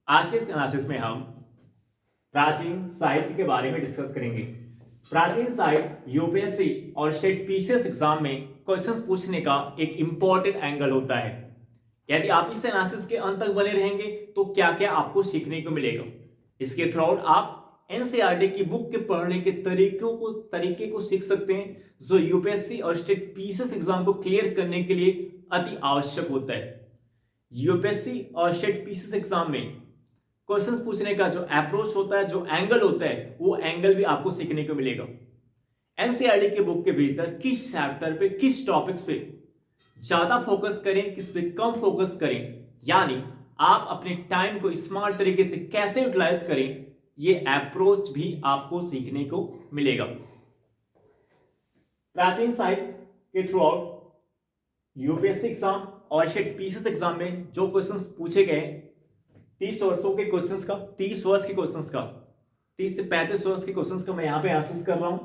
आज के इस क्लासेस में हम प्राचीन साहित्य के बारे में डिस्कस करेंगे। प्राचीन साहित्य यूपीएससी और स्टेट पीसीएस एग्जाम में क्वेश्चंस पूछने का एक इंपॉर्टेंट एंगल होता है। यदि आप इस एनालिसिस के अंत तक बने रहेंगे तो क्या क्या आपको सीखने को मिलेगा। इसके थ्रू आउट आप एनसीईआरटी की बुक के पढ़ने के तरीके को सीख सकते हैं, जो यूपीएससी और स्टेट पीसीएस एग्जाम को क्लियर करने के लिए अति आवश्यक होता है। यूपीएससी और स्टेट पीसीएस एग्जाम में क्वेश्चंस पूछने का जो अप्रोच होता है, जो एंगल होता है, वो एंगल भी आपको सीखने को मिलेगा। एनसीईआरटी के बुक के भीतर किस चैप्टर पे, किस टॉपिक्स पे ज्यादा फोकस करें, किस पे कम फोकस करें, यानी आप अपने टाइम को स्मार्ट तरीके से कैसे यूटिलाइज करें, ये अप्रोच भी आपको सीखने को मिलेगा। प्राचीन साहित्य के थ्रू आउट यूपीएससी एग्जाम और स्टेट पीसीएस एग्जाम में जो क्वेश्चंस पूछे गए 30 वर्षों के क्वेश्चंस का, 30 वर्ष के क्वेश्चंस का, 30 से 35 वर्ष के क्वेश्चंस का मैं यहां पे आंसर्स कर रहा हूं।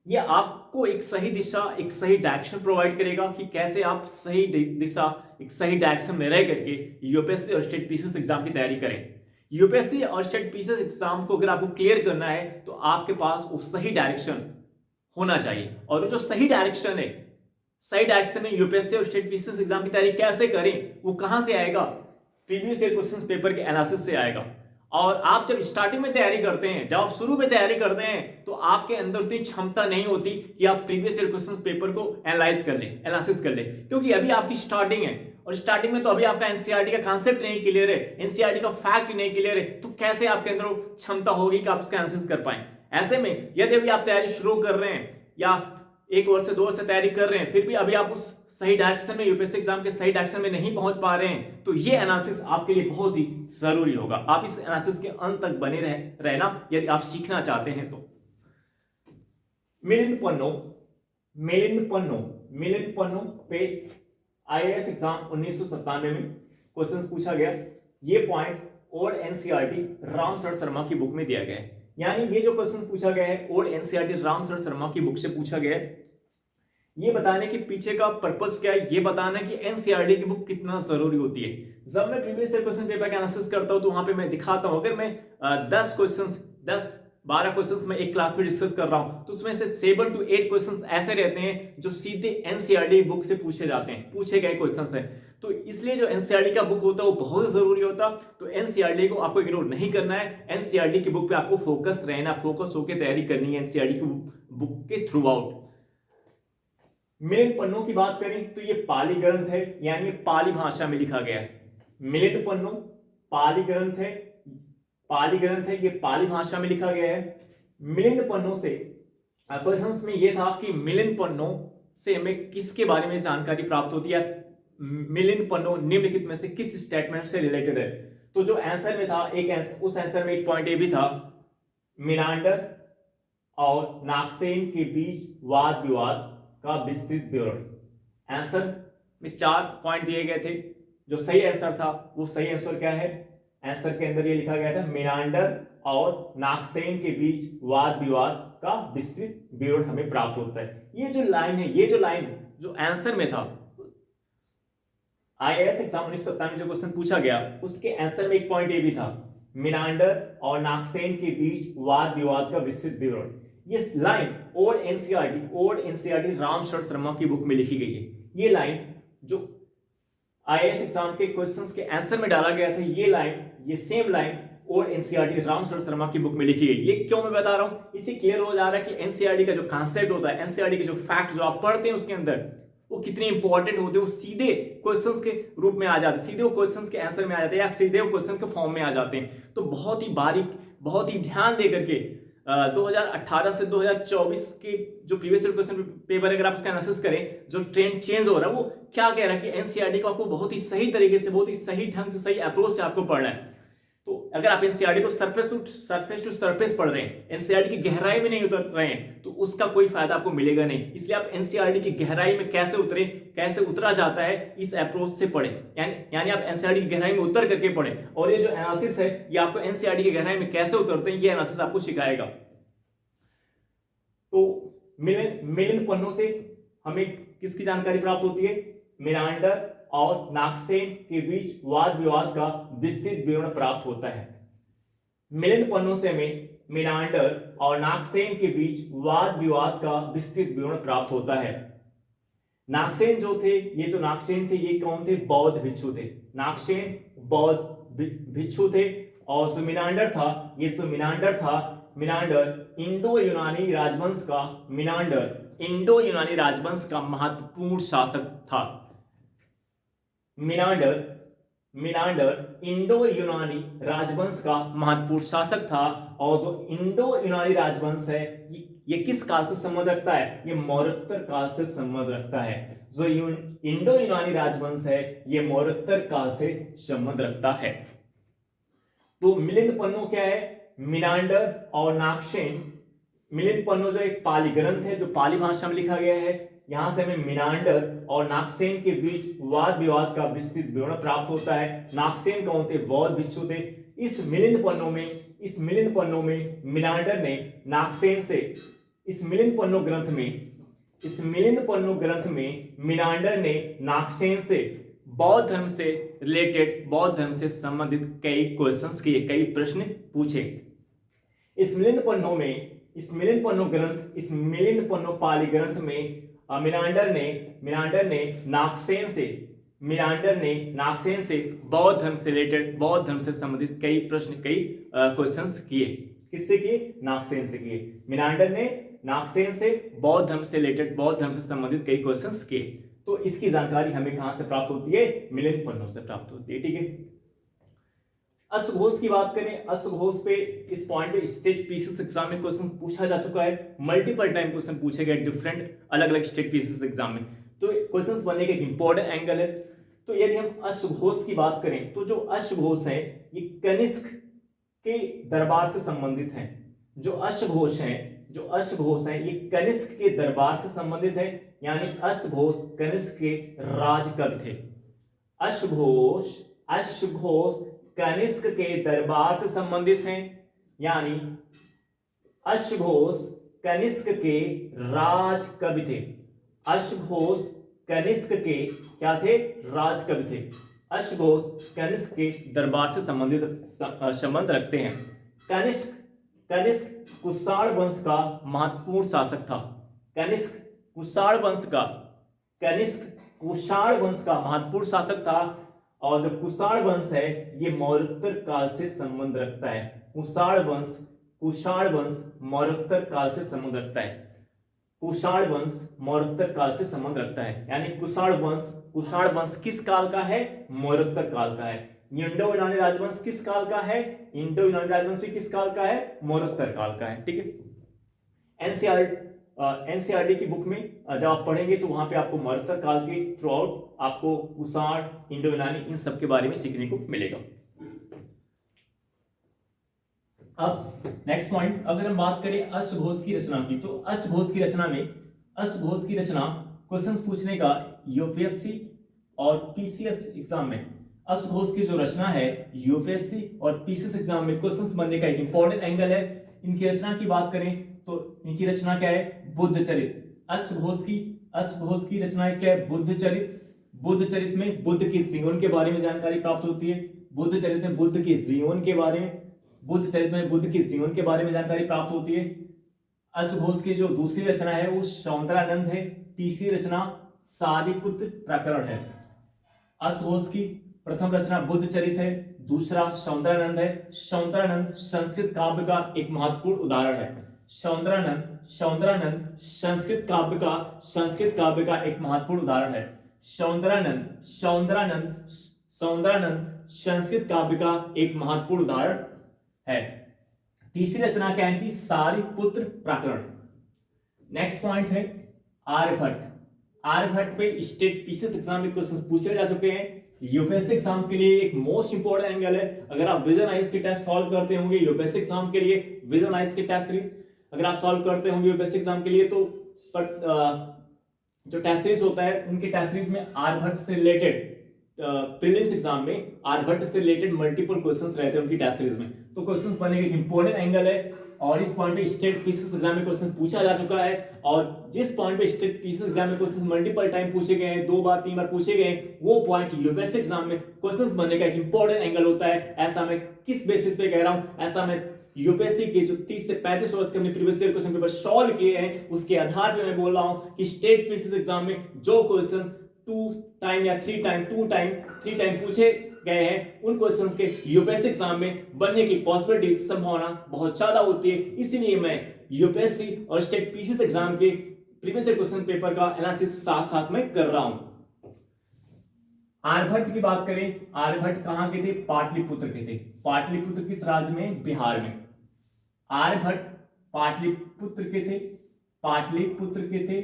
ये आपको एक सही दिशा, एक सही डायरेक्शन प्रोवाइड करेगा कि कैसे आप सही दिशा, एक सही डायरेक्शन में रह करके यूपीएससी और स्टेट पीसीएस एग्जाम की तैयारी करें। यूपीएससी और स्टेट पीसीएस एग्जाम को अगर आपको क्लियर करना है तो आपके पास वो सही डायरेक्शन होना चाहिए। और जो सही डायरेक्शन है, सही डायरेक्शन में यूपीएससी और स्टेट पीसीएस एग्जाम की तैयारी कैसे करें, वो कहां से आएगा? प्रीवियस ईयर क्वेश्चन पेपर के एनालिसिस से आएगा। और आप जब स्टार्टिंग में तैयारी करते हैं, जब आप शुरू में तैयारी करते हैं, तो आपके अंदर उतनी क्षमता नहीं होती कि आप प्रीवियस ईयर क्वेश्चन पेपर को एनालाइज कर लें, एनालिसिस कर लें, क्योंकि अभी आपकी स्टार्टिंग है। और स्टार्टिंग में तो अभी आपका एनसीईआरटी का कॉन्सेप्ट नहीं क्लियर है, एनसीईआरटी का फैक्ट नहीं क्लियर है, तो कैसे आपके अंदर क्षमता होगी कि आप उसका एनालिसिस कर पाए। ऐसे में यदि अभी आप तैयारी शुरू कर रहे हैं या 1 वर्ष से 2 वर्ष से तैयारी कर रहे हैं, फिर भी अभी आप उस सही डायरेक्शन में, यूपीएससी एग्जाम के सही डायरेक्शन में नहीं पहुंच पा रहे हैं, तो ये एनालिसिस आपके लिए बहुत ही जरूरी होगा। आप इस एनालिसिस के अंत तक बने रहना यदि आप सीखना चाहते हैं तो। मिलिंद पन्नो पे आईएएस एग्जाम 1997 में क्वेश्चंस पूछा गया। ये point old NCERT Ramsharan Sharma की बुक में दिया गया है। यानी ये जो क्वेश्चन पूछा गया है ओल्ड एनसीईआरटी रामशरण शर्मा की बुक से पूछा गया है। ये बताने के पीछे का पर्पस क्या है, ये बताना कि एनसीईआरटी की बुक कितना जरूरी होती है। जब मैं प्रीवियस ईयर क्वेश्चन पेपर का एनालिसिस करता हूं तो वहां पे मैं दिखाता हूं, अगर मैं 10-12 क्वेश्चंस में एक क्लास में डिस्कस कर रहा हूं तो उसमें से 7 to 8 क्वेश्चंस ऐसे रहते हैं जो सीधे एनसीईआरटी बुक से पूछे जाते हैं, पूछे गए क्वेश्चंस हैं। तो इसलिए जो एनसीईआरटी का बुक होता है वो बहुत जरूरी होता। तो एनसीईआरटी को आपको इग्नोर नहीं करना है, एनसीईआरटी की बुक पे आपको फोकस रहना, फोकस होकर तैयारी करनी है एनसीईआरटी की बुक के थ्रू आउट। मिलिंद पन्नो की बात करें तो ये पाली ग्रंथ है, यानी पाली भाषा में लिखा गया है। मिलिंद पन्नो पाली ग्रंथ है, ये पाली भाषा में लिखा गया है। मिलिंद पन्नो से क्वेश्चंस में ये था कि मिलिंद पन्नो से हमें किसके बारे में जानकारी प्राप्त होती है, मिलिंद पन्नो निम्नलिखित में से किस स्टेटमेंट से रिलेटेड है। तो जो आंसर में था, उस आंसर में एक पॉइंट ये भी था, मिनांडर और नाक्सेन के बीच वाद विवाद का विस्तृत विवरण। आंसर में 4 पॉइंट दिए गए थे। जो सही आंसर था वो सही आंसर क्या है? आंसर के अंदर ये लिखा गया था, मिनांडर और नाक्सेन के बीच वाद विवाद का विस्तृत विवरण हमें प्राप्त होता है। ये जो लाइन है, ये जो लाइन जो आंसर में था, आईएएस एग्जाम 1997 में जो क्वेश्चन पूछा गया उसके आंसर में एक पॉइंट ये भी था, मिनांडर और नाक्सेन के बीच वाद विवाद का विस्तृत विवरण। ये line old NCERT Ramsharan Sharma की बुक में लिखी गई है। ये लाइन जो आईएएस एग्जाम के क्वेश्चंस के आंसर में डाला गया था, ये लाइन, ये same line old NCERT Ramsharan Sharma की बुक में लिखी गई। ये क्यों मैं बता रहा हूं, इससे क्लियर हो जा रहा है कि एनसीईआरटी का जो कॉन्सेप्ट होता है, एनसीईआरटी के जो फैक्ट जो आप पढ़ते हैं उसके अंदर, वो कितने इंपॉर्टेंट होते हैं। वो सीधे क्वेश्चंस के रूप में आ जाते हैं, सीधे वो क्वेश्चंस के आंसर में आ जाते हैं, या सीधे वो क्वेश्चन के फॉर्म में आ जाते हैं। तो बहुत ही बारीक, बहुत ही ध्यान दे करके 2018 से 2024 के जो प्रीवियस ईयर क्वेश्चन पेपर, अगर आप उसका एनालिसिस करें, जो ट्रेंड चेंज हो रहा है वो क्या कह रहा है कि एनसीईआरटी को आपको बहुत ही सही तरीके से, बहुत ही सही ढंग से, सही अप्रोच से आपको पढ़ना है। तो अगर आप एनसीईआरटी को सरफेस टू सरफेस पढ़ रहे हैं, एनसीईआरटी की गहराई में नहीं उतर रहे हैं, तो उसका कोई फायदा आपको मिलेगा नहीं। इसलिए आप एनसीईआरटी की गहराई में कैसे उतरे, कैसे उतरा जाता है, इस अप्रोच से पढ़ें। यानी आप एनसीईआरटी की गहराई में उतर करके पढ़ें, और ये जो एनालिसिस है ये आपको एनसीईआरटी की गहराई में कैसे उतरते हैं ये एनालिसिस आपको सिखाएगा। तो मिलिंद पन्नो से हमें किसकी जानकारी प्राप्त होती है? मिनांडर और नागसेन के बीच वाद विवाद का विस्तृत विवरण प्राप्त होता है। मिलिंद पन्नों से हमें मिनांडर और नागसेन के बीच वाद विवाद का विस्तृत विवरण प्राप्त होता है। नागसेन जो थे, ये जो नागसेन थे ये कौन थे? बौद्ध भिक्षु थे। नागसेन बौद्ध भिक्षु थे। और जो मिनांडर था, ये जो मिनांडर था, मिनांडर इंडो यूनानी राजवंश का, मिनांडर इंडो यूनानी राजवंश का महत्वपूर्ण शासक था। मिनांडर इंडो यूनानी राजवंश का महत्वपूर्ण शासक था। और जो इंडो यूनानी राजवंश है ये किस काल से संबंध रखता है? ये मौर्योत्तर काल से संबंध रखता है। जो इंडो यूनानी राजवंश है ये मौर्योत्तर काल से संबंध रखता है। तो मिलिंद पन्नो क्या है? मिनांडर और नागसेन। मिलिंद पन्नो जो एक पाली ग्रंथ है जो पाली भाषा में लिखा गया है। यहां से हमें मिनांडर और नागसेन के बीच वाद विवाद का विस्तृत विवरण प्राप्त होता है। नागसेन कौन थे? बौद्ध भिक्षु थे। इस मिलिंद पन्नो में मिनांडर ने नागसेन से, इस मिलिंद पन्नो ग्रंथ में मिनांडर ने नागसेन से बौद्ध धर्म से रिलेटेड, बौद्ध धर्म से संबंधित कई क्वेश्चंस किए, कई प्रश्न पूछे। इस मिलिंद पन्नो पाली ग्रंथ में मिनांडर ने नागसेन से बौद्ध धर्म से रिलेटेड, बौद्ध धर्म से संबंधित कई प्रश्न, कई क्वेश्चंस किए। किससे किए? नागसेन से किए। मिनांडर ने नागसेन से बौद्ध धर्म से रिलेटेड, बौद्ध धर्म से संबंधित कई क्वेश्चंस किए। तो इसकी जानकारी हमें कहां से प्राप्त होती है? मिलिंद पन्नों से प्राप्त होती है। ठीक है। अश्वघोष की बात करें, अश्वघोष पे इस पॉइंट पे स्टेट पीसीएस एग्जाम में क्वेश्चन पूछा जा चुका है। मल्टीपल टाइम क्वेश्चन पूछे गए डिफरेंट, अलग अलग स्टेट पीसीएस एग्जाम में। तो क्वेश्चन बनने का एक इंपॉर्टेंट एंगल है। तो यदि हम अश्वघोष की बात करें तो जो अश्वघोष है ये कनिष्क के दरबार से संबंधित हैं। जो अश्वघोष हैं ये कनिष्क के दरबार से संबंधित है। यानी अश्वघोष कनिष्क के राजकवि थे। अश्वघोष कनिष्क के दरबार से संबंधित हैं। यानी अश्वघोष कनिष्क के राजकवि थे। अश्वघोष कनिष्क के क्या थे? राजकवि थे। अश्वघोष कनिष्क के दरबार से संबंध रखते हैं। कनिष्क कुषाण वंश का महत्वपूर्ण शासक था। कनिष्क कुषाण वंश का महत्वपूर्ण शासक था। और जो कुषाण वंश है ये मौर्योत्तर काल से संबंध रखता है। कुषाण वंश मौर्योत्तर काल से संबंध रखता है। कुषाण वंश मौर्योत्तर काल से संबंध रखता है। यानी कुषाण वंश किस काल का है? मौर्योत्तर काल का है। इंडो यूनानी राजवंश किस काल का है? इंडो यूनानी राजवंश किस काल का है? मौर्योत्तर काल का है। ठीक है। एनसीईआरटी की बुक में जब आप पढ़ेंगे तो वहां पे आपको मौर्योत्तर काल के थ्रू आउट आपको कुषाण, इंडो यूनानी, इन सब के बारे में सीखने को मिलेगा। अब नेक्स्ट पॉइंट, अगर हम बात करें अश्वघोष की रचना की, तो अश्वघोष की रचना क्वेश्चंस पूछने का यूपीएससी और पीसीएस एग्जाम में, अश्वघोष की जो रचना है यूपीएससी और पीसीएस एग्जाम में क्वेश्चंस बनने का एक इंपॉर्टेंट एंगल है। इनकी रचना की बात करें तो इनकी रचना क्या है? बुद्धचरित। अश्वघोष की रचना क्या है? बुद्धचरित में बुद्ध के जीवन के बारे में जानकारी प्राप्त होती है। बुद्धचरित में बुद्ध के जीवन के बारे में जानकारी प्राप्त होती है। अश्वघोष की जो दूसरी रचना है वो सौंदरानंद है। तीसरी रचना सारिपुत्र प्रकरण है। अश्वघोष की प्रथम रचना बुद्धचरित है, दूसरा सौंदरानंद है। सौंदरानंद संस्कृत काव्य का एक महत्वपूर्ण उदाहरण है। सौंदरानंद संस्कृत काव्य का एक महत्वपूर्ण उदाहरण है। सौंदरानंद संस्कृत काव्य का एक महत्वपूर्ण उदाहरण है। तीसरी रचना क्या है कि सारिपुत्र प्रकरण। नेक्स्ट पॉइंट है आर्यभट्ट पे स्टेट पीसीएस एग्जाम में क्वेश्चन पूछे जा चुके हैं। यूपीएससी एग्जाम के लिए एक मोस्ट इंपोर्टेंट एंगल है। अगर आप विजन आइज के टेस्ट सॉल्व करते होंगे यूपीएससी एग्जाम के लिए, विजन आइज के टेस्ट सीरीज अगर आप सॉल्व करते होंगे यूपीएससी एग्जाम के लिए, तो जो टेस्ट सीरीज होता है उनके टेस्ट सीरीज में आर्यभट्ट से रिलेटेड प्रीलिम्स एग्जाम में आर्यभट्ट से रिलेटेड मल्टीपल क्वेश्चंस रहते हैं उनकी टेस्ट सीरीज में। तो क्वेश्चंस बनने का एक इंपॉर्टेंट एंगल है। और इस पॉइंट पे स्टेट पीसेस एग्जाम में क्वेश्चन पूछा जा चुका है, और जिस पॉइंट पे स्टेट पीसेस एग्जाम में क्वेश्चन मल्टीपल टाइम पूछे गए हैं, 2 बार 3 बार पूछे गए हैं, वो पॉइंट यूपीएससी एग्जाम में क्वेश्चंस बनने का एक इंपॉर्टेंट एंगल होता है। ऐसा मैं किस बेसिस पे कह रहा हूं, ऐसा मैं यूपीएससी के जो 30 से 35 वर्ष के हमने previous year question paper solve किए हैं उसके आधार पे मैं बोल रहा हूं कि स्टेट पीसीएस एग्जाम में जो क्वेश्चंस 2 टाइम या 3 टाइम पूछे गए हैं उन क्वेश्चंस के यूपीएससी एग्जाम में बनने की पॉसिबिलिटी संभावना बहुत ज्यादा होती है। इसलिए मैं यूपीएससी और स्टेट पीसीएस एग्जाम के प्रीवियस ईयर क्वेश्चन पेपर का एनालिसिस साथ साथ में कर रहा हूं। आर्यभट्ट की बात करें, आर्यभट्ट कहां के थे? पाटलिपुत्र के थे। पाटलिपुत्र किस राज्य में? बिहार में। आर्यभट्ट पाटलिपुत्र के थे, पाटलिपुत्र के थे।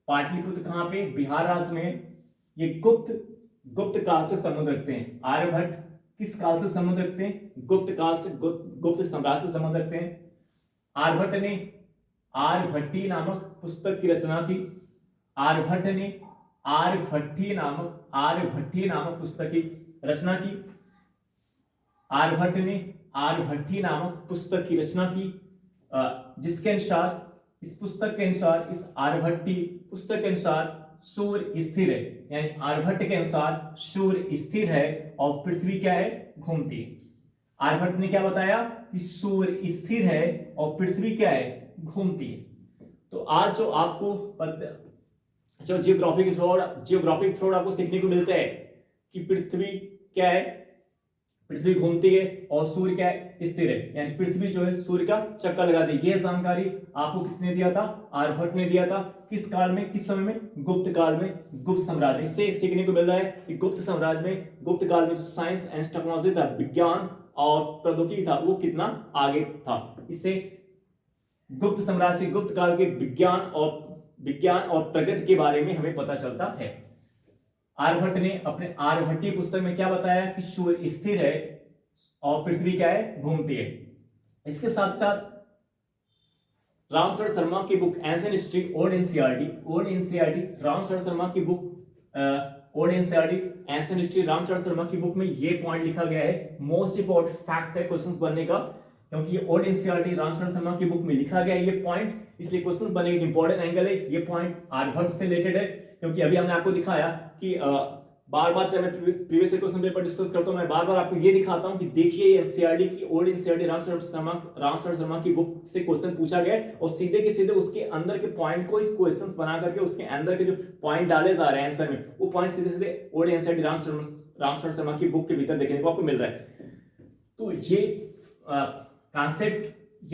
पाटलिपुत्र कहां पे? बिहार राज्य में। ये गुप्त काल से संबंध रखते हैं। आर्यभट्ट किस काल से संबंध रखते हैं? गुप्त काल से, गुप्त साम्राज्य से संबंध रखते हैं। आर्यभट्ट ने आर्यभट्टी नामक पुस्तक की रचना की। आर्यभट्ट ने आर्यभट्टी नामक पुस्तक की रचना की। आर्यभट्ट ने आर्यभट्टी नामक पुस्तक की रचना की, जिसके अनुसार, इस पुस्तक के अनुसार, इस आर्यभट्टी पुस्तक के अनुसार सूर्य स्थिर है, यानी आर्यभट्ट के अनुसार सूर्य स्थिर है और पृथ्वी क्या है? घूमती है। आर्यभट्ट ने क्या बताया कि सूर्य स्थिर है और पृथ्वी क्या है? घूमती है। तो आज जो आपको जो जियोग्राफी के थ्रू आपको सीखने को मिलता है कि पृथ्वी क्या है? पृथ्वी घूमती है और सूर्य क्या है? स्थिर है, यानी पृथ्वी जो है सूर्य का चक्कर लगाती है। यह जानकारी आपको किसने दिया था? आर्यभट्ट ने दिया था। किस काल में, किस समय में? गुप्त काल में, गुप्त साम्राज्य में। इससे सीखने को मिल रहा है कि गुप्त साम्राज्य में, गुप्त काल में जो साइंस एंड टेक्नोलॉजी था, विज्ञान और प्रौद्योगिकी था, वो कितना आगे था। इससे गुप्त साम्राज्य, गुप्त काल के विज्ञान और प्रगति के बारे में हमें पता चलता है। आर्यभट्ट ने अपने आर्यभट्टी पुस्तक में क्या बताया कि सूर्य स्थिर है और पृथ्वी क्या है? घूमती है। इसके साथ साथ रामशरण शर्मा की book ancient history old NCERT, Ramsharan Sharma की book old NCERT ancient history Ramsharan Sharma की बुक में ये पॉइंट लिखा गया है। मोस्ट इंपोर्टेंट फैक्ट है क्वेश्चंस बनने का, क्योंकि ये ओल्ड एनसीईआरटी रामशरण शर्मा की बुक में लिखा गया है ये पॉइंट, इसलिए क्वेश्चंस बनने का इंपॉर्टेंट एंगल है। ये पॉइंट आर्यभट्ट से रिलेटेड है, क्योंकि अभी हमने आपको दिखाया कि बार बार, जब मैं प्रीवियस क्वेश्चन पेपर डिस्कस करता हूं, मैं बार बार आपको ये दिखाता हूं कि देखिए एनसीईआरटी की, ओल्ड एनसीईआरटी रामशरण शर्मा की बुक से क्वेश्चन पूछा गया और सीधे के सीधे उसके अंदर के पॉइंट को इस क्वेश्चंस बना करके उसके अंदर के जो पॉइंट डाले जा रहे हैं आंसर में, वो पॉइंट सीधे सीधे ओल्ड एनसीईआरटी रामशरण शर्मा की बुक के भीतर देखने को आपको मिल रहा है। तो ये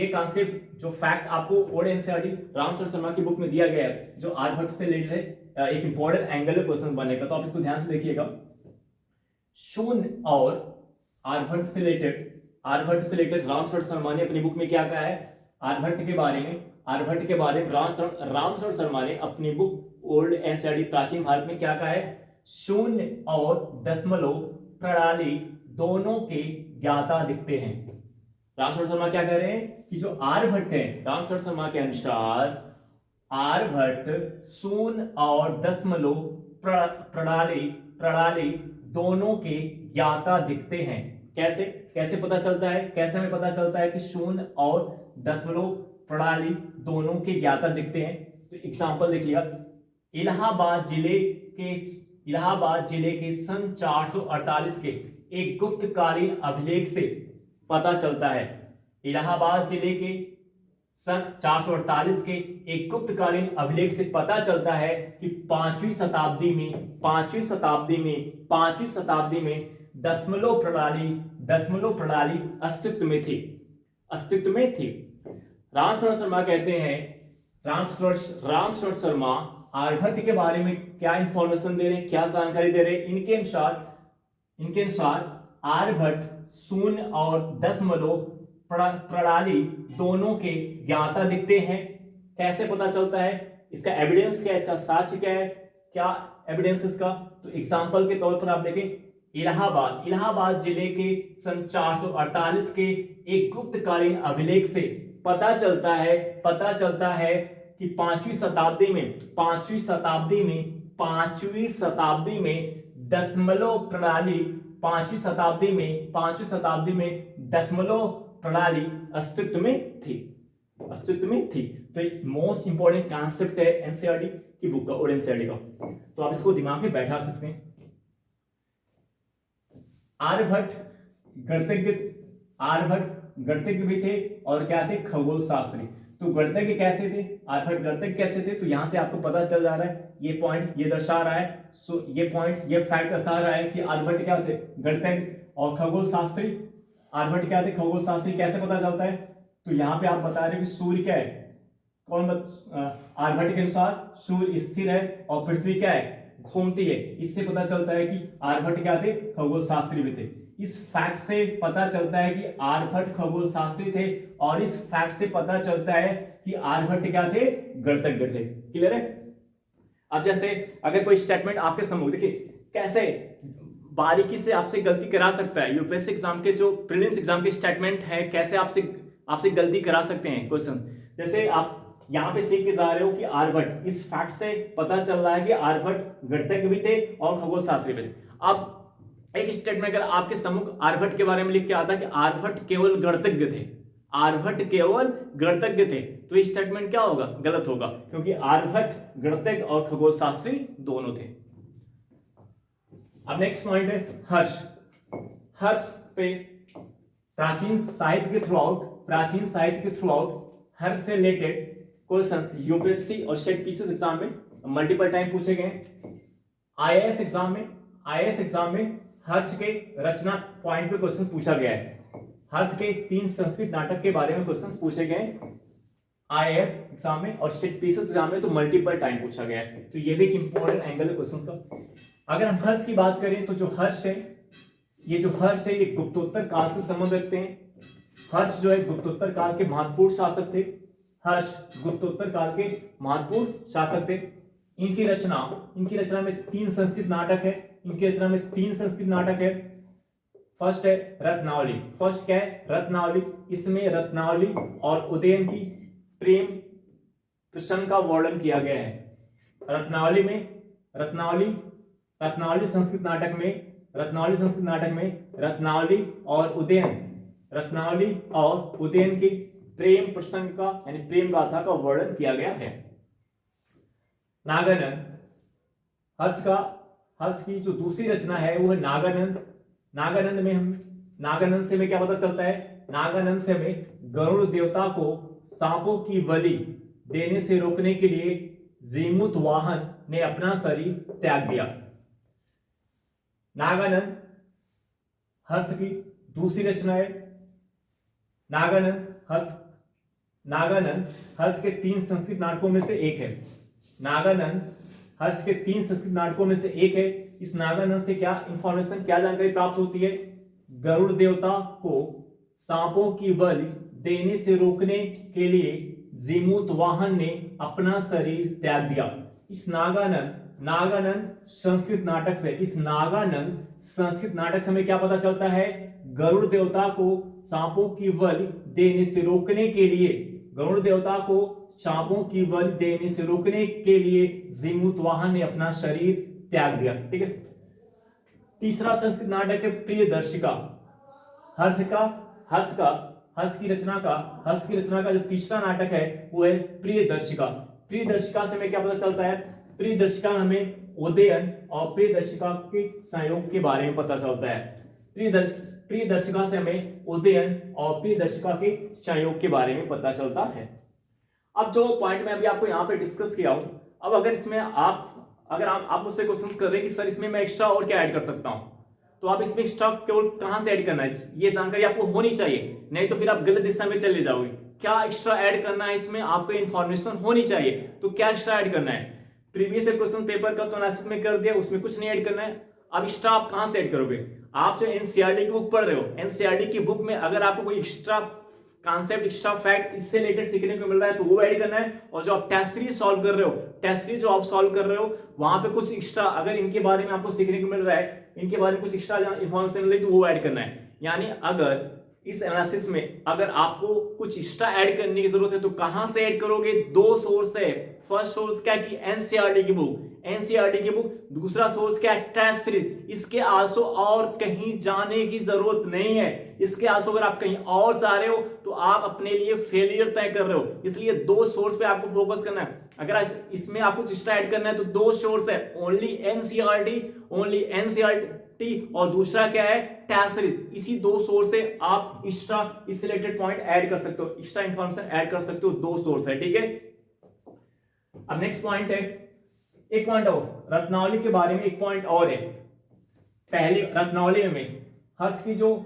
कॉन्सेप्ट जो फैक्ट आपको ओल्ड एनसीईआरटी रामशरण शर्मा की बुक में दिया गया है, जो आर्यभट्ट से रिलेटेड है, एक इंपॉर्टेंट एंगल है क्वेश्चन बनने का, तो आप इसको ध्यान से देखिएगा। शून्य और आर्यभट्ट से रिलेटेड रामशरण शर्मा ने अपनी बुक में क्या कहा है? आर्यभट्ट के बारे में रामशरण शर्मा ने अपनी बुक ओल्ड एनसीईआरटी प्राचीन भारत में क्या कहा है? शून्य और दशमलव प्रणाली दोनों के ज्ञाता दिखते हैं। रामशरण शर्मा क्या कह रहे हैं कि जो आर्यभट्ट है, रामशरण शर्मा के अनुसार आर्यभट्ट शून्य और दशमलव प्रणाली दोनों के ज्ञाता दिखते हैं। कैसे पता चलता है? कैसे हमें पता चलता है कि शून्य और दशमलव प्रणाली दोनों के ज्ञाता दिखते हैं? तो एग्जांपल देखिएगा, इलाहाबाद जिले के सन 448 के एक गुप्तकालीन अभिलेख से पता चलता है। इलाहाबाद जिले के सन 448 के एक गुप्तकालीन अभिलेख से पता चलता है कि 5वीं शताब्दी में दशमलव प्रणाली अस्तित्व में थी। रामशरण शर्मा कहते हैं, रामशरण शर्मा आर्यभट्ट के बारे में क्या इंफॉर्मेशन दे रहे हैं, क्या जानकारी दे रहे हैं? इनके अनुसार आर्यभट्ट शून्य और दशमलव प्रणाली दोनों के ज्ञाता दिखते हैं। कैसे पता चलता है? इसका एविडेंस क्या है? इसका साक्ष्य क्या है? क्या एविडेंस इसका? तो एग्जांपल के तौर पर आप देखें, इलाहाबाद जिले के सन 448 के एक गुप्तकालीन अभिलेख से पता चलता है कि 5वीं शताब्दी में दशमलव प्रणाली 5वीं शताब्दी में दशमलव प्रणाली अस्तित्व में थी। अस्तित्व में थी। तो मोस्ट इंपॉर्टेंट कॉन्सेप्ट है एनसीईआरटी की बुक का और एनसीईआरटी का, तो आप इसको दिमाग में बैठा सकते हैं। आर्यभट्ट गणितज्ञ भी थे और क्या थे, खगोल शास्त्री। तो गणितज्ञ कैसे थे, आर्यभट्ट गणितज्ञ कैसे थे, तो यहां से आपको पता चल जा रहा है, ये पॉइंट ये दर्शा रहा है, सो ये पॉइंट ये फैक्ट दर्शा रहा है कि आर्यभट्ट क्या थे, गणितज्ञ और खगोल शास्त्री। आर्यभट्ट क्या थे, खगोल शास्त्री। कैसे पता चलता है, तो यहाँ पे आप बता रहे हो कि सूर्य क्या है, आर्यभट्ट के अनुसार सूर्य स्थिर है और पृथ्वी क्या है, घूमती है। इससे पता चलता है कि आर्यभट्ट क्या थे, खगोल शास्त्री भी थे। इस फैक्ट से पता चलता है कि आर्यभट्ट खगोल शास्त्री थे और इस फैक्ट से पता चलता है कि आर्यभट्ट क्या थे, गणितज्ञ थे। क्लियर है। अब जैसे अगर कोई स्टेटमेंट आपके सामने, देखिए कैसे बारीकी से आपसे गलती करा सकता है यूपीएससी एग्जाम के, जो प्रीलिम्स एग्जाम के स्टेटमेंट है, कैसे आपसे गलती करा सकते हैं क्वेश्चन। जैसे आप यहां पे सीख के जा रहे हो कि आर्यभट्ट, इस फैक्ट से पता चल रहा है कि आर्यभट्ट गणितज्ञ भी थे और खगोल शास्त्री भी थे। अब एक स्टेटमेंट अगर आपके सम्मुख आर्यभट्ट के बारे में लिख के आता कि आर्यभट्ट केवल गणितज्ञ थे, आर्यभट्ट केवल गणितज्ञ थे, तो ये स्टेटमेंट क्या होगा, गलत होगा, क्योंकि आर्यभट्ट गणितज्ञ और खगोल शास्त्री दोनों थे। अब नेक्स्ट पॉइंट है हर्ष। हर्ष पे प्राचीन साहित्य के थ्रू आउट हर्ष से रिलेटेड क्वेश्चंस यूपीएससी और स्टेट पीसीएस एग्जाम में मल्टीपल टाइम पूछे गए। आईएएस एग्जाम में हर्ष के रचना पॉइंट पे क्वेश्चन पूछा गया है। हर्ष के 3 संस्कृत नाटक के बारे में क्वेश्चन पूछे गए आईएएस एग्जाम में और स्टेट पीसीएस एग्जाम में, तो मल्टीपल टाइम पूछा गया है। तो ये भी एक इंपॉर्टेंट एंगल है क्वेश्चन का। अगर हम हर्ष की बात करें तो जो हर्ष है ये गुप्तोत्तर काल से संबंध रखते हैं। हर्ष जो है गुप्तोत्तर काल के महत्वपूर्ण शासक थे। हर्ष गुप्तोत्तर काल के महत्वपूर्ण शासक थे। इनकी रचना में 3 संस्कृत नाटक है। फर्स्ट है रत्नावली। फर्स्ट क्या है, रत्नावली। इसमें रत्नावली और उदयन की प्रेम प्रसंग का वर्णन किया गया है। रत्नावली संस्कृत नाटक में रत्नावली और उदयन की प्रेम प्रसंग का यानी प्रेम गाथा का वर्णन किया गया है। नागानंद, हर्ष की जो दूसरी रचना है वो है नागानंद। नागानंद से हमें क्या पता चलता है, नागानंद से हमें गरुड़ देवता को सांपों की बलि देने से रोकने के लिए जीमूत वाहन ने अपना शरीर त्याग दिया। नागानंद हर्ष की दूसरी रचना है। नागानंद हर्ष के 3 संस्कृत नाटकों में से एक है। नागानंद हर्ष के 3 संस्कृत नाटकों में से एक है। इस नागानंद से क्या इंफॉर्मेशन, क्या जानकारी प्राप्त होती है, गरुड़ देवता को सांपों की बलि देने से रोकने के लिए जीमूत वाहन ने अपना शरीर त्याग दिया। इस नागानंद संस्कृत नाटक से हमें क्या पता चलता है, गरुड़ देवता को सांपों की बलि देने से रोकने के लिए जीमूत वाहन ने अपना शरीर त्याग दिया। ठीक है। तीसरा संस्कृत नाटक है प्रियदर्शिका। हर्ष की रचना का जो तीसरा नाटक है वो है प्रियदर्शिका। प्रियदर्शिका से हमें क्या पता चलता है, प्रियदर्शिका हमें उदयन और प्रियदर्शिका के संयोग के बारे में पता चलता है। प्रियदर्शिका से हमें उदयन और प्रियदर्शिका के संयोग के बारे में पता चलता है। अब जो पॉइंट मैं अभी आपको यहाँ पे डिस्कस किया हूं, अब अगर इसमें आप मुझसे क्वेश्चन कर रहे हैं कि सर इसमें मैं एक्स्ट्रा और क्या ऐड कर सकता हूं, तो आप इसमें एक्स्ट्रा केवल कहां से ऐड करना है, ये जानकारी आपको होनी चाहिए, नहीं तो फिर आप गलत दिशा में चले जाओगे। क्या एक्स्ट्रा ऐड करना है, इसमें आपको इन्फॉर्मेशन होनी चाहिए, तो क्या एक्स्ट्रा ऐड करना है। प्रीवियस क्वेश्चन पेपर का तो एनालिसिस में कर दिया, उसमें कुछ नहीं ऐड करना है। अब एक्स्ट्रा आप कहां से ऐड करोगे, आप जो एनसीईआरटी की बुक पढ़ रहे हो, एनसीईआरटी की बुक में अगर आपको कोई एक्स्ट्रा कॉन्सेप्ट, एक्स्ट्रा फैक्ट इससे रिलेटेड सीखने को मिल रहा है तो वो ऐड करना है। और जो आप टेस्ट 3 सॉल्व कर रहे हो, वहां पे कुछ एक्स्ट्रा अगर इनके बारे में आपको सीखने को मिल रहा है, इनके बारे में कुछ एक्स्ट्रा इंफॉर्मेशन मिल रही तो वो ऐड करना है। यानी अगर इस एनालिसिस में अगर आपको कुछ एक्स्ट्रा ऐड करने की जरूरत है तो कहां से ऐड करोगे? दो सोर्स है। फर्स्ट सोर्स क्या कि एनसीईआरटी की बुक, एनसीईआरटी की बुक। दूसरा सोर्स क्या है? Test series. इसके आल्सो और कहीं जाने की जरूरत नहीं है। इसके आल्सो अगर आप कहीं और जा रहे हो तो आप अपने लिए फेलियर तय कर रहे हो। इसलिए दो सोर्स पे आपको फोकस करना है। अगर इसमें आपको एक्स्ट्रा ऐड करना है तो दो सोर्स है, ओनली एनसीईआरटी, ओनली एनसीईआरटी, और दूसरा क्या है? Test series. इसी दो सोर्स से आप एक्स्ट्रा इस रिलेटेड पॉइंट ऐड कर सकते हो, एक्स्ट्रा इंफॉर्मेशन ऐड कर सकते हो। दो सोर्स है, ठीक है। अब नेक्स्ट पॉइंट है, एक पॉइंट और रत्नावली के बारे में, एक पॉइंट और है। पहले रत्नावली में हर्ष की जो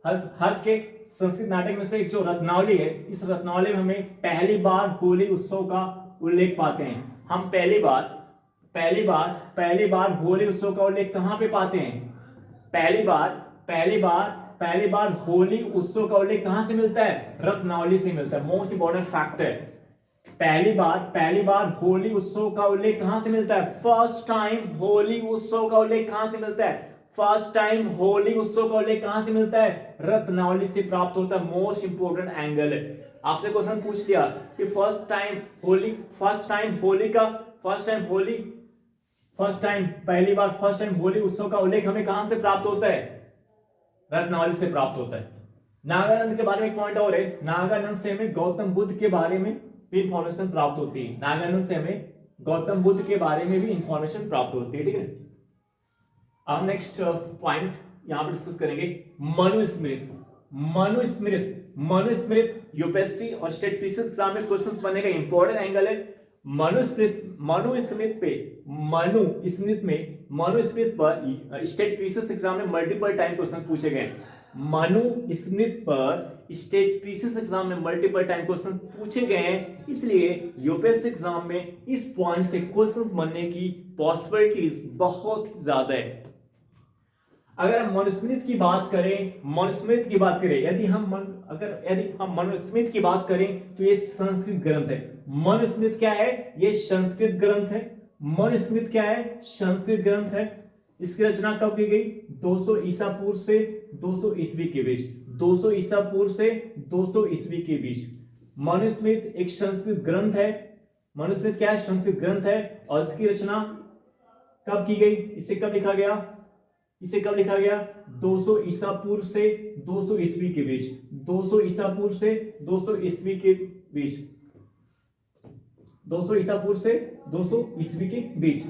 हर्ष के संस्कृत नाटक में से एक जो रत्नावली है, इस रत्नावली में हमें पहली बार होली उत्सव का उल्लेख पाते हैं। हम पहली बार होली उत्सव का उल्लेख कहां पे पाते हैं? पहली बार होली उत्सव का उल्लेख कहां से मिलता है? रत्नावली से मिलता है। मोस्ट इंपॉर्टेंट फैक्ट है, पहली बार होली उत्सव का उल्लेख कहां से मिलता है? फर्स्ट टाइम होली उत्सव का उल्लेख कहां से मिलता है? फर्स्ट टाइम होली उत्सव का उल्लेख कहां से मिलता है? रत्नावली से प्राप्त होता है। मोस्ट इंपोर्टेंट एंगल है। आपसे क्वेश्चन पूछ लिया कि फर्स्ट टाइम होली उत्सव का उल्लेख हमें कहां से प्राप्त होता है? रत्नावली से प्राप्त होता है। नागानंद के बारे में एक पॉइंट और है, नागानंद से हमें गौतम बुद्ध के बारे में भी इंफॉर्मेशन प्राप्त होती है। नागानंद से हमें गौतम बुद्ध के बारे में भी इंफॉर्मेशन प्राप्त होती है, ठीक है। अब नेक्स्ट पॉइंट यहां पर डिस्कस करेंगे, मनुस्मृत यूपीएससी और स्टेट पीसी एग्जाम में क्वेश्चन बनने का इंपॉर्टेंट एंगल है। मनुस्मृत पर स्टेट पीसी एग्जाम में मल्टीपल टाइम क्वेश्चन पूछे गए। मनुस्मृत पर स्टेट पीसी एग्जाम में मल्टीपल टाइम क्वेश्चन पूछे गए हैं, इसलिए यूपीएससी एग्जाम में इस पॉइंट से क्वेश्चन बनने की पॉसिबिलिटीज बहुत ज्यादा है। अगर हम मनुस्मृत की बात करें, यदि हम मनुस्मृत की बात करें तो ये संस्कृत ग्रंथ है। मनुस्मृत क्या है? ये संस्कृत ग्रंथ है। मनुस्मृत क्या है? संस्कृत ग्रंथ है। इसकी रचना कब की गई? 200 ईसा पूर्व से 200 ईस्वी के बीच। 200 ईसा पूर्व से 200 ईस्वी के बीच मनुस्मृत एक संस्कृत ग्रंथ है। मनुस्मृत क्या है? संस्कृत ग्रंथ है। और इसकी रचना कब की गई? इसे कब लिखा गया? 200 ईसा पूर्व से 200 ईस्वी के बीच। 200 ईसा पूर्व से 200 ईस्वी के बीच। 200 ईसा पूर्व से 200 ईस्वी के बीच।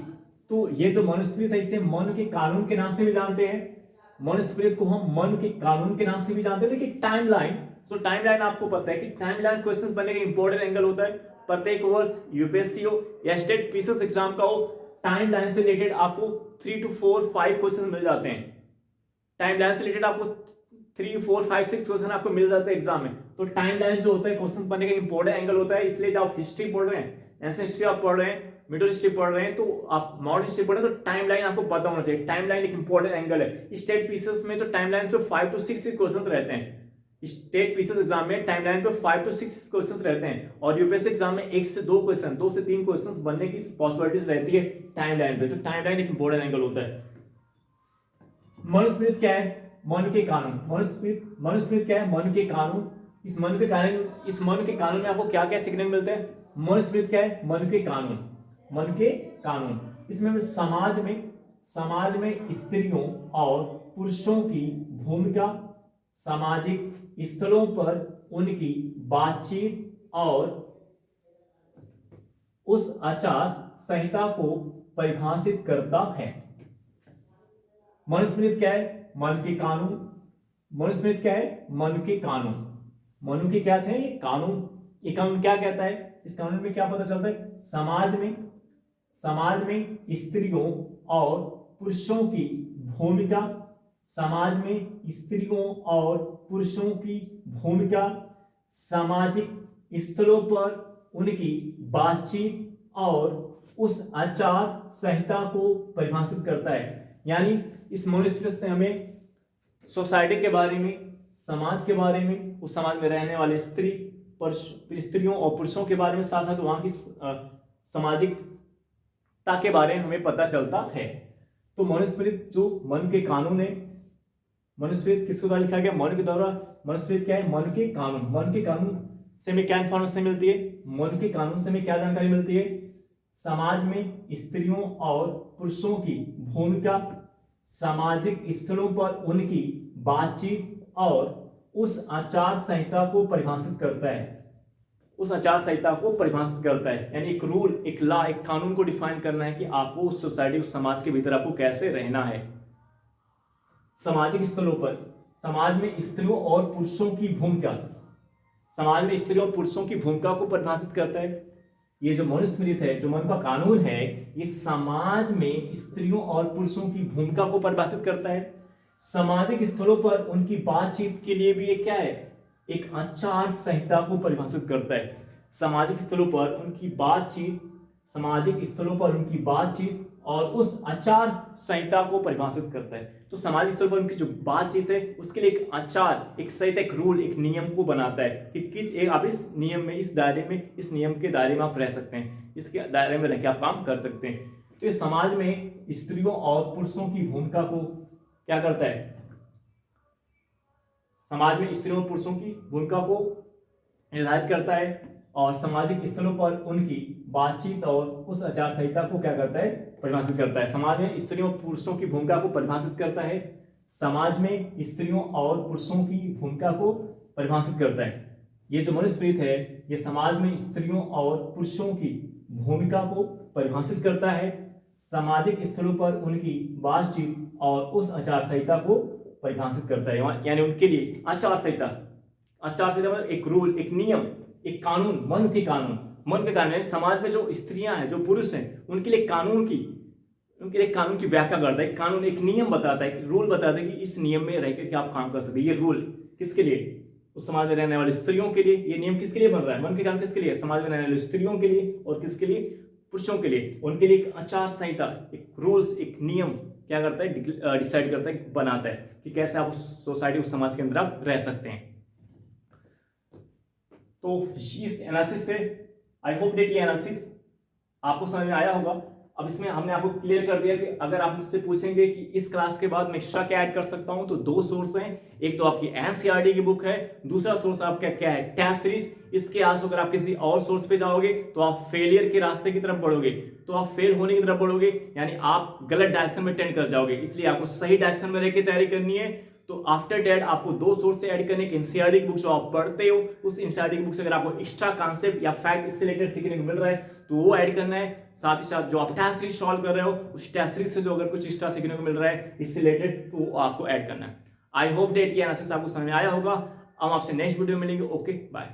तो ये जो मनुस्मृत है इसे मनु के कानून के नाम से भी जानते हैं। मनुस्मृत को हम मनु के कानून के नाम से भी जानते हैं। देखिए टाइमलाइन आपको पता है कि टाइमलाइन क्वेश्चन बनने का इंपॉर्टेंट एंगल होता है। प्रत्येक वर्ष यूपीएससी हो या स्टेट पीसीएस एग्जाम का हो, टाइमलाइन से रिलेटेड आपको 3 to 4 5 क्वेश्चन मिल जाते हैं। टाइमलाइन से रिलेटेड आपको 3 4 5 6 क्वेश्चन आपको मिल जाते हैं एग्जाम में। तो टाइमलाइन जो होता है क्वेश्चन बनने का इंपॉर्टेंट एंगल होता है। इसलिए जब आप हिस्ट्री पढ़ रहे हैं, एंशिएंट हिस्ट्री आप पढ़ रहे हैं, मिडिल हिस्ट्री पढ़ रहे हैं, तो आप मॉडर्न हिस्ट्री पढ़ रहे हैं, तो टाइमलाइन आपको पता होना चाहिए। टाइमलाइन एक इंपॉर्टेंट एंगल है। स्टेट पीसीएस में तो टाइमलाइन पे 5 to 6 क्वेश्चन रहते हैं। स्टेट पीसीएस एग्जाम में टाइमलाइन पे 5 to 6 क्वेश्चंस रहते हैं, और यूपीएससी एग्जाम में 1 से 2 क्वेश्चन, 2 से 3 क्वेश्चंस बनने की पॉसिबिलिटीज रहती है टाइमलाइन पे। तो टाइमलाइन एक इंपॉर्टेंट एंगल होता है। मनुस्मृत क्या है? मनु के कानून। मनुस्मृत क्या है? मनु के कानून। इस मनु के कानून में आपको क्या क्या सीखने को मिलता है? मनुस्मृत क्या है? मनु के कानून। इसमें समाज में स्त्रियों और पुरुषों की भूमिका, सामाजिक स्थलों पर उनकी बातचीत और उस आचार संहिता को परिभाषित करता है। मनुस्मृत क्या है? मनु के कानून। मनुस्मृत क्या है? मनु के कानून। मनु के क्या थे? कानून। ये कानून क्या कहता है? इस कानून में क्या पता चलता है? समाज में स्त्रियों और पुरुषों की भूमिका, समाज में स्त्रियों और पुरुषों की भूमिका, सामाजिक स्थलों पर उनकी बातचीत और उस आचार संहिता को परिभाषित करता है। यानी इस मनुस्मृत से हमें सोसाइटी के बारे में, समाज के बारे में, उस समाज में रहने वाले स्त्रियों और पुरुषों के बारे में, साथ साथ वहां की सामाजिकता के बारे में हमें पता चलता है। तो मनुस्मृत जो मन के कानून है, मनुस्मृति किसके द्वारा लिखा गया? मनु के द्वारा। मनुस्मृति क्या है? मनु के कानून। मनु के कानून से हमें क्या इन्फॉर्मेशन मिलती है? मनु के कानून से हमें क्या जानकारी मिलती है? समाज में स्त्रियों और पुरुषों की भूमिका, सामाजिक स्थलों पर उनकी बातचीत और उस आचार संहिता को परिभाषित करता है। उस आचार संहिता को परिभाषित करता है, यानी एक रूल, एक लॉ, एक कानून को डिफाइन करना है कि आपको उस सोसाइटी, उस समाज के भीतर आपको कैसे रहना है। सामाजिक स्थलों पर समाज में स्त्रियों और पुरुषों की भूमिका, समाज में स्त्रियों और पुरुषों की भूमिका को परिभाषित करता है। ये जो मनुस्मृति है, जो मनु का कानून है, ये समाज में स्त्रियों और पुरुषों की भूमिका को परिभाषित करता है। सामाजिक स्थलों पर उनकी बातचीत के लिए भी ये क्या है? एक आचार संहिता को परिभाषित करता है। सामाजिक स्थलों पर उनकी बातचीत, सामाजिक स्थलों पर उनकी बातचीत और उस आचार संहिता को परिभाषित करता है। तो सामाजिक स्थलों पर उनकी जो बातचीत है उसके लिए एक आचार, एक संहिता, एक रूल, एक नियम को बनाता है कि किस एक आप इस नियम में, इस दायरे में, इस नियम के दायरे में आप रह सकते हैं, इसके दायरे में रह के आप काम कर सकते हैं। तो ये समाज में स्त्रियों और पुरुषों की भूमिका को क्या करता है? समाज में स्त्रियों और पुरुषों की भूमिका को निर्धारित करता है और सामाजिक स्थलों पर उनकी बातचीत और उस आचार संहिता को क्या करता है? परिभाषित करता है। समाज में स्त्रियों और पुरुषों की भूमिका को परिभाषित करता है। समाज में स्त्रियों और पुरुषों की भूमिका को परिभाषित करता है। ये जो मनुस्मृति है, ये समाज में स्त्रियों और पुरुषों की भूमिका को परिभाषित करता है, सामाजिक स्थलों पर उनकी बातचीत और उस आचार संहिता को परिभाषित करता है। यानी उनके लिए आचार संहिता, आचार संहिता मतलब एक रूल, एक नियम, एक कानून, मनु के कानून। मनु के कानून समाज में जो स्त्रियां हैं, जो पुरुष हैं, उनके लिए कानून की व्याख्या करता है। एक कानून, एक नियम बताता है, एक रूल बताता है कि इस नियम में रहकर के आप काम कर सकते हैं। ये रूल किसके लिए? उस समाज में रहने वाली स्त्रियों के लिए। ये नियम किसके लिए बन रहा है? मनु के कानून किसके लिए? समाज में रहने वाली स्त्रियों के लिए। और किसके लिए? पुरुषों के लिए। उनके लिए एक आचार संहिता, एक रूल्स, एक नियम क्या करता है? डिसाइड करता है, बनाता है कि कैसे आप उस सोसाइटी, उस समाज के अंदर आप रह सकते हैं। तो इस एनालिसिस से आई होप डेट ये एनालिसिस आपको समझ में आया होगा। अब इसमें हमने आपको क्लियर कर दिया कि अगर आप मुझसे पूछेंगे कि इस क्लास के बाद मैं एक्स्ट्रा क्या ऐड कर सकता हूं, तो दो सोर्स हैं। एक तो आपकी एनसीईआरटी की बुक है, दूसरा सोर्स आपका क्या है? Test series. इसके आस अगर आप किसी और सोर्स पे जाओगे तो आप फेलियर के रास्ते की तरफ बढ़ोगे, तो आप फेल होने की तरफ बढ़ोगे, यानी आप गलत डायरेक्शन में टेंड कर जाओगे। इसलिए आपको सही डायरेक्शन में रहकर तैयारी करनी है। तो आफ्टर डेट आपको दो सोर्स से ऐड करने की एनसीईआरटी की बुक जो आप पढ़ते हो, उस एनसीईआरटी की बुक से अगर आपको एक्स्ट्रा कॉन्सेप्ट या फैक्ट इससे रिलेटेड सीखने को मिल रहा है तो वो ऐड करना है। साथ ही साथ जो आप टेस्ट सीरीज सॉल्व कर रहे हो, उस टेस्ट सीरीज से जो अगर कुछ एक्स्ट्रा सीखने को मिल रहा है इससे रिलेटेड, तो वो आपको ऐड करना है। आई होप डेट ये एनालिसिस आपको समझ में आया होगा। हम आपसे नेक्स्ट वीडियो मिलेंगे। Okay, bye.